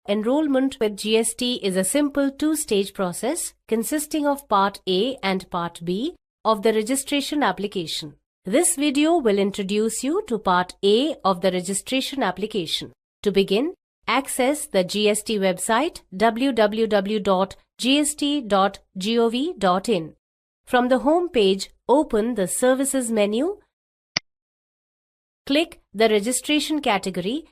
Enrollment with GST is a simple two-stage process consisting of Part A and Part B of the registration application. This video will introduce you to Part A of the registration application. To begin, access the GST website www.gst.gov.in. From the home page, open the Services menu, click the Registration category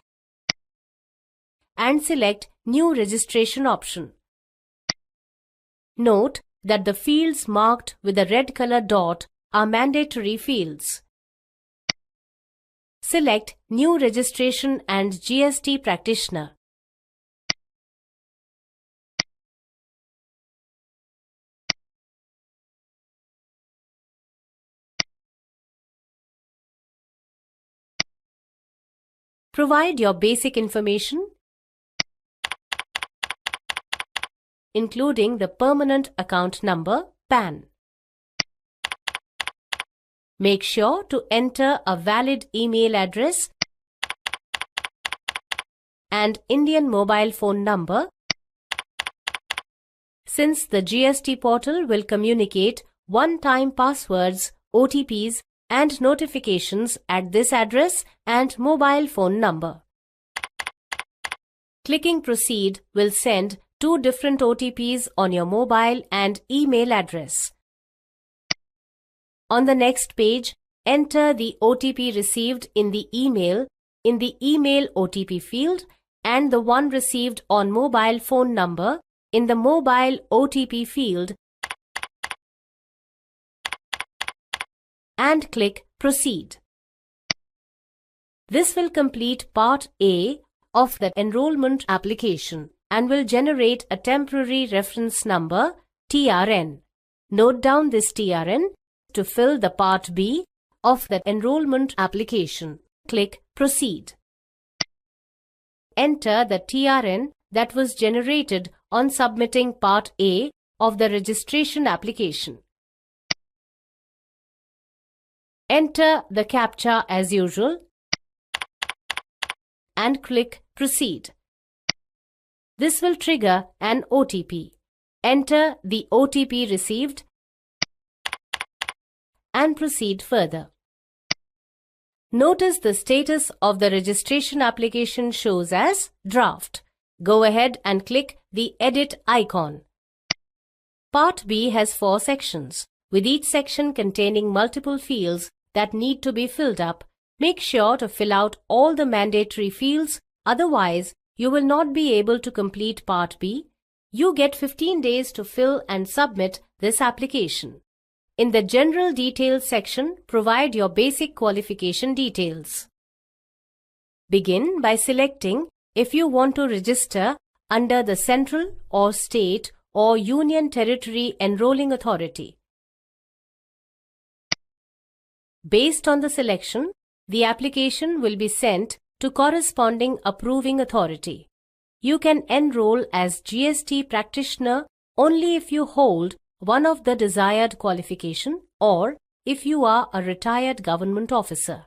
and select New Registration option. Note that the fields marked with a red color dot are mandatory fields. Select New Registration and GST Practitioner. Provide your basic information, including the permanent account number, PAN. Make sure to enter a valid email address and Indian mobile phone number, since the GST portal will communicate one-time passwords, OTPs, and notifications at this address and mobile phone number. Clicking Proceed will send two different OTPs on your mobile and email address. On the next page, enter the OTP received in the email OTP field and the one received on mobile phone number in the mobile OTP field and click Proceed. This will complete Part A of the enrollment application and will generate a temporary reference number, TRN. Note down this TRN to fill the Part B of the enrollment application. Click Proceed. Enter the TRN that was generated on submitting Part A of the registration application. Enter the CAPTCHA as usual and click Proceed. This will trigger an OTP. Enter the OTP received and proceed further. Notice the status of the registration application shows as draft. Go ahead and click the edit icon. Part B has 4 sections, with each section containing multiple fields that need to be filled up. Make sure to fill out all the mandatory fields, otherwise you will not be able to complete Part B. You get 15 days to fill and submit this application. In the General Details section, provide your basic qualification details. Begin by selecting if you want to register under the Central or State or Union Territory Enrolling Authority. Based on the selection, the application will be sent to corresponding approving authority. You can enroll as GST practitioner only if you hold one of the desired qualification or if you are a retired government officer.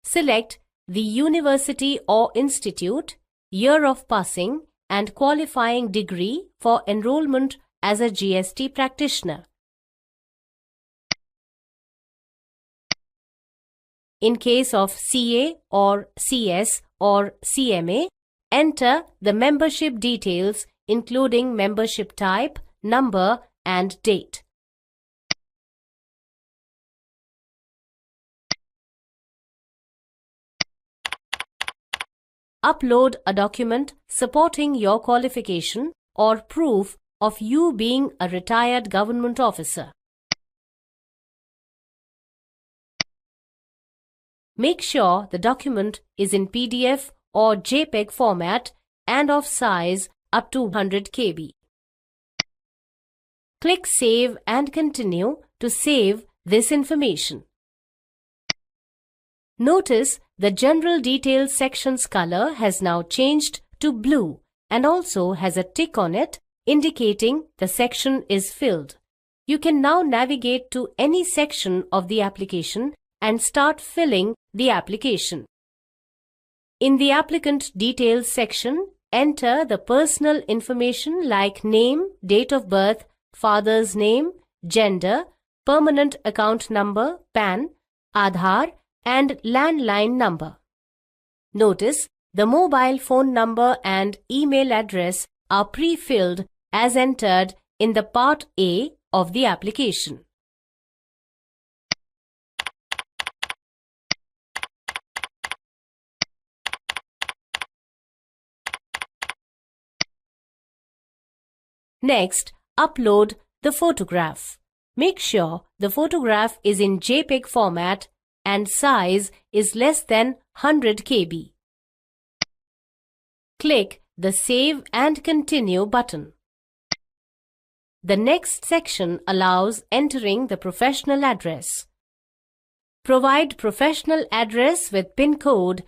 Select the university or institute, year of passing and qualifying degree for enrollment as a GST practitioner. In case of CA or CS or CMA, enter the membership details including membership type, number and date. Upload a document supporting your qualification or proof of you being a retired government officer. Make sure the document is in PDF or JPEG format and of size up to 100 KB. Click Save and Continue to save this information. Notice the General Details section's color has now changed to blue and also has a tick on it indicating the section is filled. You can now navigate to any section of the application and start filling the application. In the Applicant Details section, enter the personal information like name, date of birth, father's name, gender, permanent account number, PAN, Aadhaar, and landline number. Notice the mobile phone number and email address are pre-filled as entered in the Part A of the application. Next, upload the photograph. Make sure the photograph is in JPEG format and size is less than 100 KB. Click the Save and Continue button. The next section allows entering the professional address. Provide professional address with PIN code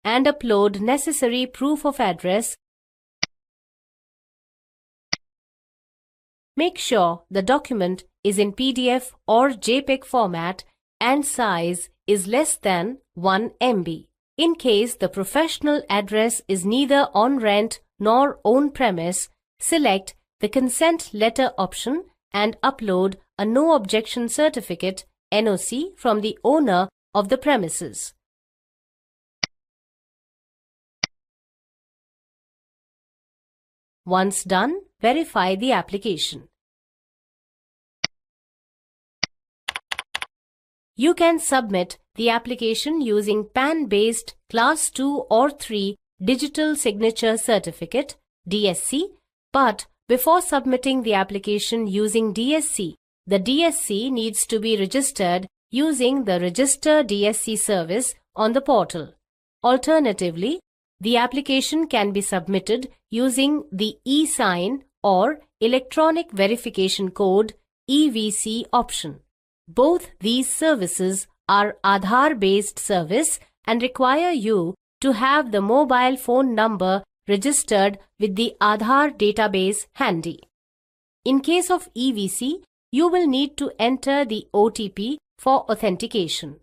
and upload necessary proof of address. Make sure the document is in PDF or JPEG format and size is less than 1 MB. In case the professional address is neither on rent nor own premise, select the consent letter option and upload a no objection certificate (NOC) from the owner of the premises. Once done, verify the application. You can submit the application using PAN-based Class 2 or 3 Digital Signature Certificate (DSC), but before submitting the application using DSC, the DSC needs to be registered using the Register DSC service on the portal. Alternatively, the application can be submitted using the e-sign or Electronic Verification Code (EVC) option. Both these services are Aadhaar-based service and require you to have the mobile phone number registered with the Aadhaar database handy. In case of EVC, you will need to enter the OTP for authentication.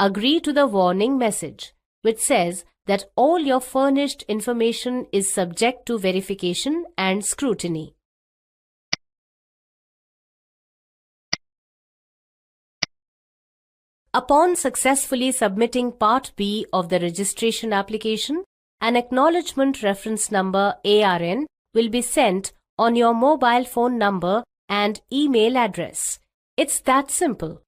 Agree to the warning message, which says that all your furnished information is subject to verification and scrutiny. Upon successfully submitting Part B of the registration application, an Acknowledgement Reference Number (ARN) will be sent on your mobile phone number and email address. It's that simple.